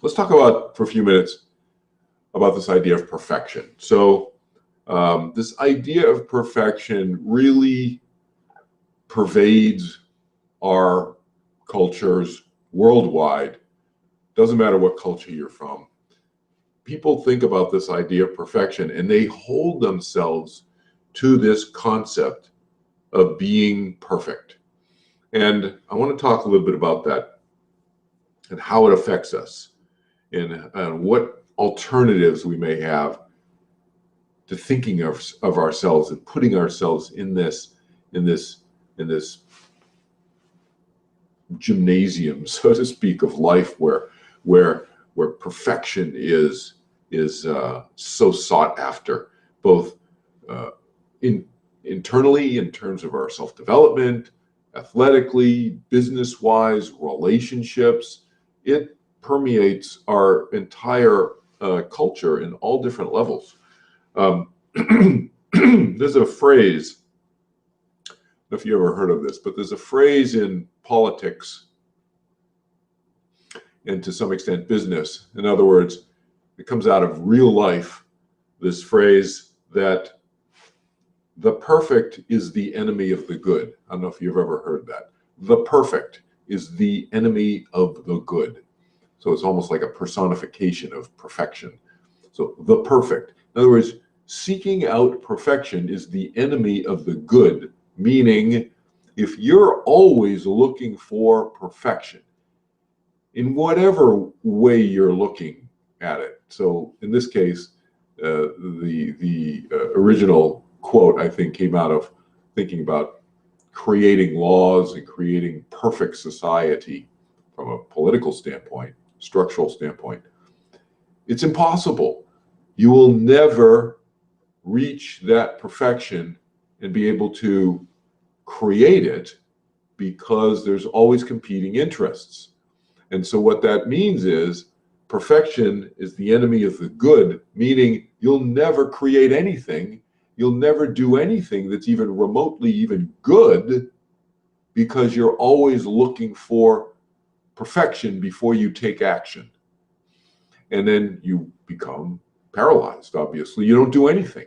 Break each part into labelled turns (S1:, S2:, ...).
S1: Let's talk about, for a few minutes, about this idea of perfection. So this idea of perfection really pervades our cultures worldwide. Doesn't matter what culture you're from. People think about this idea of perfection and they hold themselves to this concept of being perfect. And I want to talk a little bit about that and how it affects us and what alternatives we may have to thinking of ourselves and putting ourselves in this gymnasium, so to speak, of life where perfection is so sought after, both internally in terms of our self-development, athletically, business-wise, relationships. It permeates our entire culture in all different levels. There's a phrase, I don't know if you ever heard of this, but there's a phrase in politics and to some extent business. In other words, it comes out of real life, this phrase that the perfect is the enemy of the good. I don't know if you've ever heard that. The perfect is the enemy of the good. So it's almost like a personification of perfection. So the perfect. In other words, seeking out perfection is the enemy of the good, meaning if you're always looking for perfection in whatever way you're looking at it. So in this case, the original quote, I think, came out of thinking about creating laws and creating perfect society from a political standpoint, structural standpoint. It's impossible. You will never reach that perfection and be able to create it because there's always competing interests. And so what that means is perfection is the enemy of the good, meaning you'll never create anything. You'll never do anything that's even remotely even good because you're always looking for perfection before you take action. And then you become paralyzed, obviously. You don't do anything.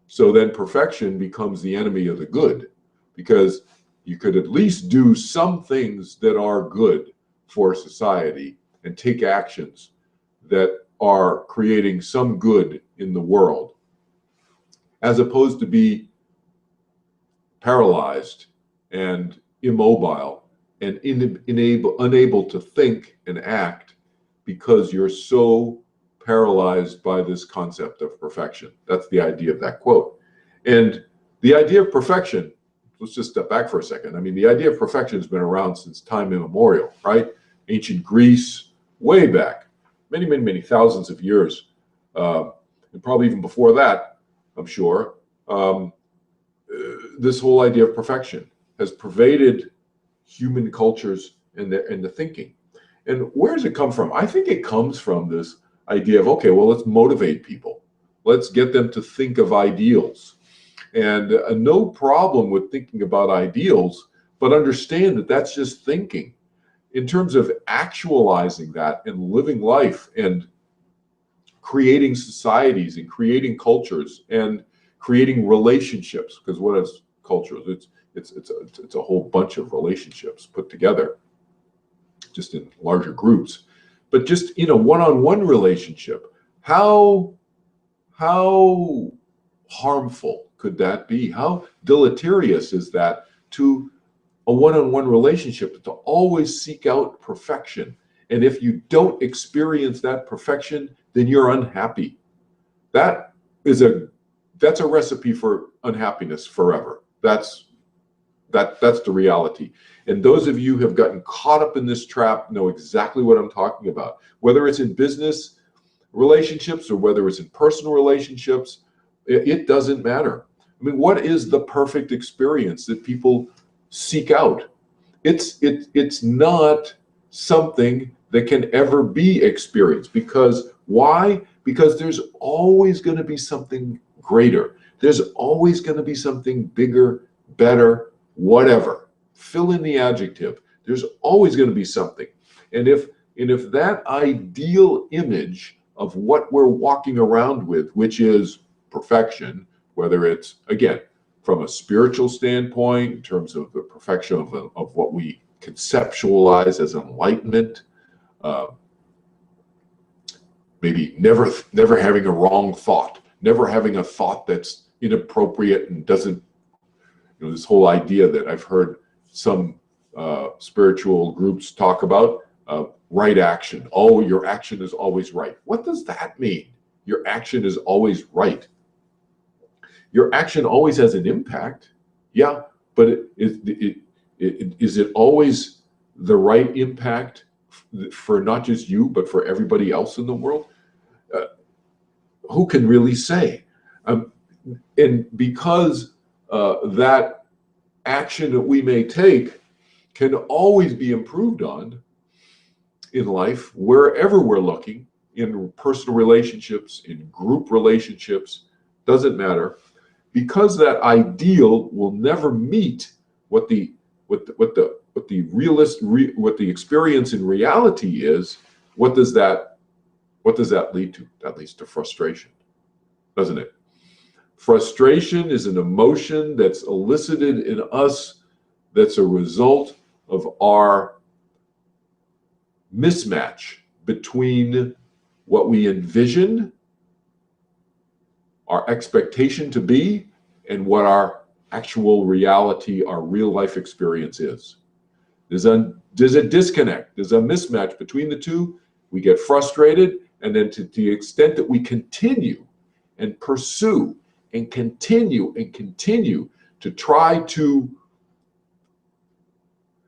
S1: So then perfection becomes the enemy of the good because you could at least do some things that are good for society and take actions that are creating some good in the world, as opposed to be paralyzed and immobile and unable to think and act because you're so paralyzed by this concept of perfection. That's the idea of that quote. And the idea of perfection, let's just step back for a second. I mean, the idea of perfection has been around since time immemorial, right? Ancient Greece, way back, many, many, many thousands of years, and probably even before that, I'm sure. This whole idea of perfection has pervaded human cultures and the thinking. And where does it come from? I think it comes from this idea of, okay, well, let's motivate people. Let's get them to think of ideals. And no problem with thinking about ideals, but understand that that's just thinking. In terms of actualizing that and living life and creating societies and creating cultures and creating relationships, because what is cultures? It's a whole bunch of relationships put together, just in larger groups. But just in a one-on-one relationship, how harmful could that be? How deleterious is that to a one-on-one relationship, to always seek out perfection? And if you don't experience that perfection, then you're unhappy. That's a recipe for unhappiness forever. That's the reality. And those of you who have gotten caught up in this trap know exactly what I'm talking about. Whether it's in business relationships or whether it's in personal relationships, it doesn't matter. I mean, what is the perfect experience that people seek out? It's not something that can ever be experienced. Because why? Because there's always going to be something greater. There's always going to be something bigger, better, whatever. Fill in the adjective. There's always going to be something. And if And if that ideal image of what we're walking around with, which is perfection, whether it's, again, from a spiritual standpoint, in terms of the perfection of what we conceptualize as enlightenment, maybe never having a wrong thought, never having a thought that's inappropriate and doesn't, this whole idea that I've heard some spiritual groups talk about, right action. Oh, your action is always right. What does that mean? Your action is always right. Your action always has an impact. Yeah, but is it always the right impact for not just you, but for everybody else in the world? Who can really say? And because that action that we may take can always be improved on in life, wherever we're looking, in personal relationships, in group relationships, doesn't matter. Because that ideal will never meet what the experience in reality is, what does that lead to? That leads to frustration, doesn't it? Frustration is an emotion that's elicited in us, that's a result of our mismatch between what we envision our expectation to be and what our actual reality, our real life experience is. There's a disconnect, there's a mismatch between the two. We get frustrated, and then to the extent that we continue and pursue and continue to try to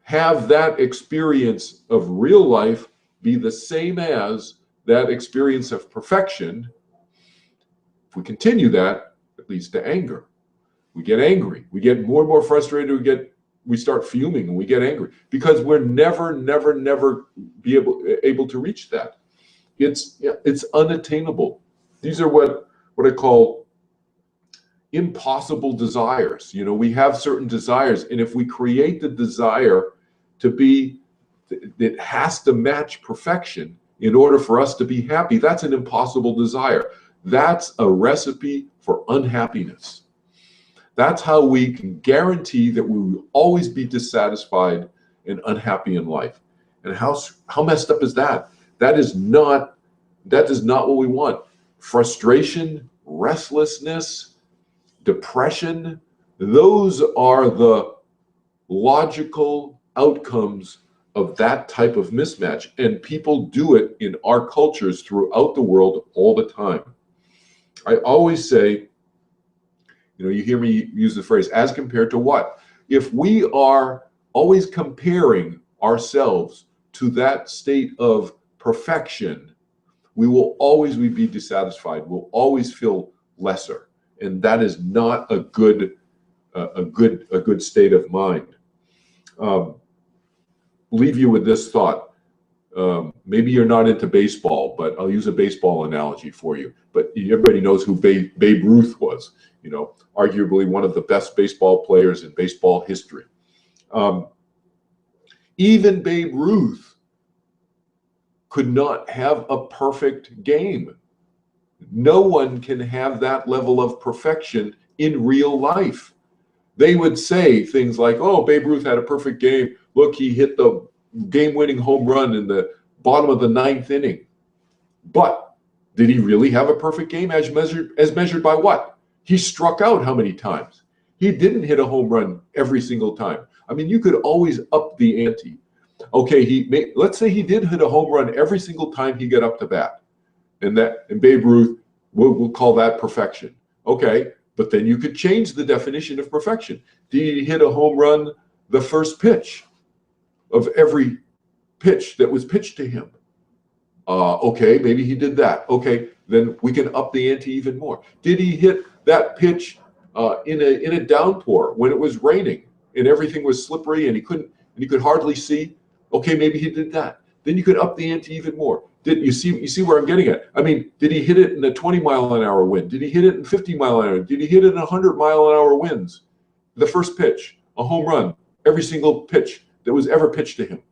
S1: have that experience of real life be the same as that experience of perfection, if we continue that, it leads to anger. We get angry. We get more and more frustrated. We start fuming, and we get angry because we're never be able to reach that. It's unattainable. These are what I call impossible desires. We have certain desires, and if we create the desire to be, it has to match perfection in order for us to be happy. That's an impossible desire. That's a recipe for unhappiness. That's how we can guarantee that we will always be dissatisfied and unhappy in life. And how messed up is that? That is not what we want. Frustration, restlessness, depression, those are the logical outcomes of that type of mismatch. And people do it in our cultures throughout the world all the time. I always say, you hear me use the phrase, as compared to what? If we are always comparing ourselves to that state of perfection, we will always be dissatisfied. We'll always feel lesser. And that is not a good state of mind. Leave you with this thought. Maybe you're not into baseball, but I'll use a baseball analogy for you. But everybody knows who Babe Ruth was, arguably one of the best baseball players in baseball history. Even Babe Ruth could not have a perfect game. No one can have that level of perfection in real life. They would say things like, oh, Babe Ruth had a perfect game. Look, he hit the game-winning home run in the bottom of the 9th inning. But did he really have a perfect game as measured by what? He struck out how many times? He didn't hit a home run every single time. I mean, you could always up the ante. Okay, let's say he did hit a home run every single time he got up to bat. And Babe Ruth, we'll call that perfection. Okay, but then you could change the definition of perfection. Did he hit a home run the first pitch of every pitch that was pitched to him? Okay, maybe he did that. Okay, then we can up the ante even more. Did he hit that pitch in a downpour when it was raining and everything was slippery and he could hardly see? Okay, maybe he did that. Then you could up the ante even more. Did you see where I'm getting at? I mean, did he hit it in a 20-mile-an-hour wind? Did he hit it in 50-mile-an-hour? Did he hit it in 100-mile-an-hour winds? The first pitch, a home run, every single pitch that was ever pitched to him.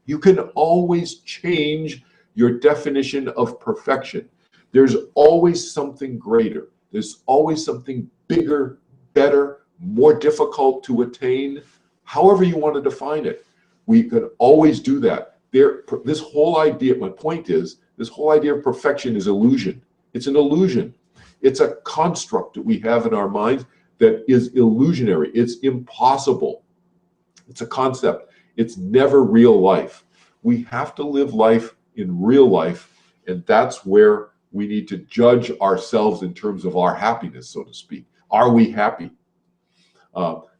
S1: You can always change your definition of perfection. There's always something greater. There's always something bigger, better, more difficult to attain, however you want to define it. We can always do that. This whole idea, my point is, this whole idea of perfection is illusion. It's an illusion. It's a construct that we have in our minds that is illusionary. It's impossible. It's a concept. It's never real life. We have to live life in real life, and that's where we need to judge ourselves in terms of our happiness, so to speak. Are we happy?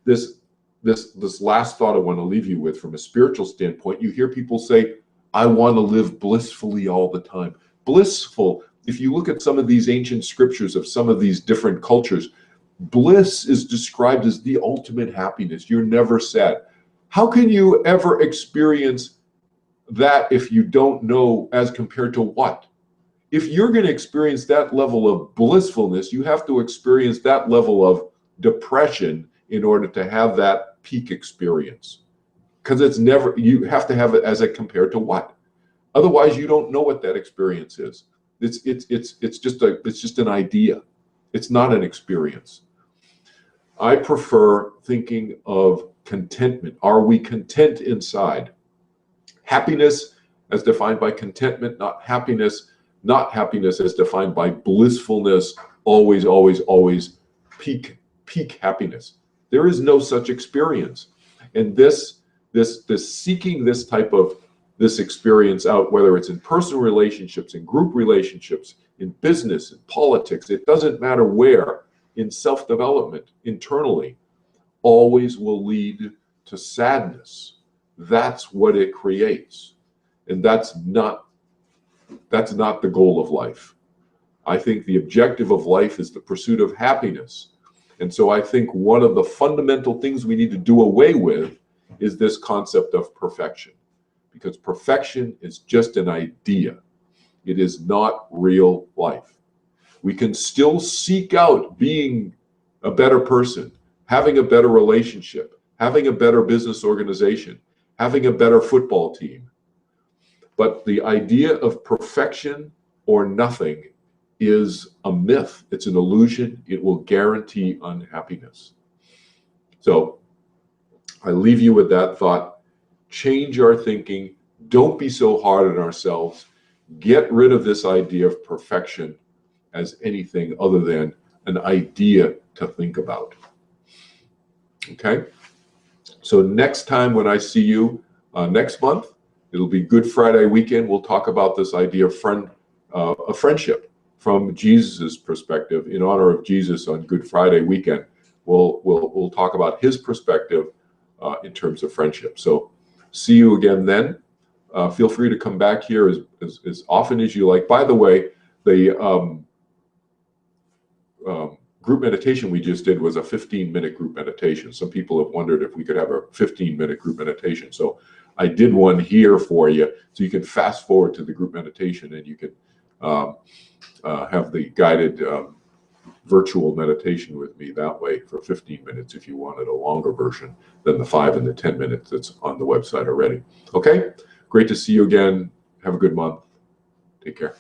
S1: This last thought I want to leave you with from a spiritual standpoint, you hear people say, I want to live blissfully all the time. Blissful, if you look at some of these ancient scriptures of some of these different cultures, bliss is described as the ultimate happiness. You're never sad. How can you ever experience that if you don't know as compared to what? If you're going to experience that level of blissfulness, you have to experience that level of depression in order to have that peak experience. Because it's never, you have to have it as a compared to what? Otherwise, you don't know what that experience is. It's just an idea. It's not an experience. I prefer thinking of contentment. Are we content inside? Happiness as defined by contentment, not happiness as defined by blissfulness, always, always, always peak happiness. There is no such experience. And this seeking this type of this experience out, whether it's in personal relationships, in group relationships, in business, in politics, it doesn't matter where, in self-development, internally, always will lead to sadness. That's what it creates. And that's not the goal of life. I think the objective of life is the pursuit of happiness. And so I think one of the fundamental things we need to do away with is this concept of perfection, because perfection is just an idea. It is not real life. We can still seek out being a better person, having a better relationship, having a better business organization, having a better football team. But the idea of perfection or nothing is a myth. It's an illusion. It will guarantee unhappiness. So I leave you with that thought. Change our thinking. Don't be so hard on ourselves. Get rid of this idea of perfection as anything other than an idea to think about. Okay? So next time when I see you next month, it'll be Good Friday weekend. We'll talk about this idea of friendship from Jesus's perspective, in honor of Jesus on Good Friday weekend. We'll talk about his perspective in terms of friendship. So see you again then. Feel free to come back here as often as you like. By the way, the group meditation we just did was a 15-minute group meditation. Some people have wondered if we could have a 15-minute group meditation. So I did one here for you, so you can fast forward to the group meditation and you can have the guided virtual meditation with me that way for 15 minutes if you wanted a longer version than the 5 and the 10 minutes that's on the website already. Okay, great to see you again. Have a good month. Take care.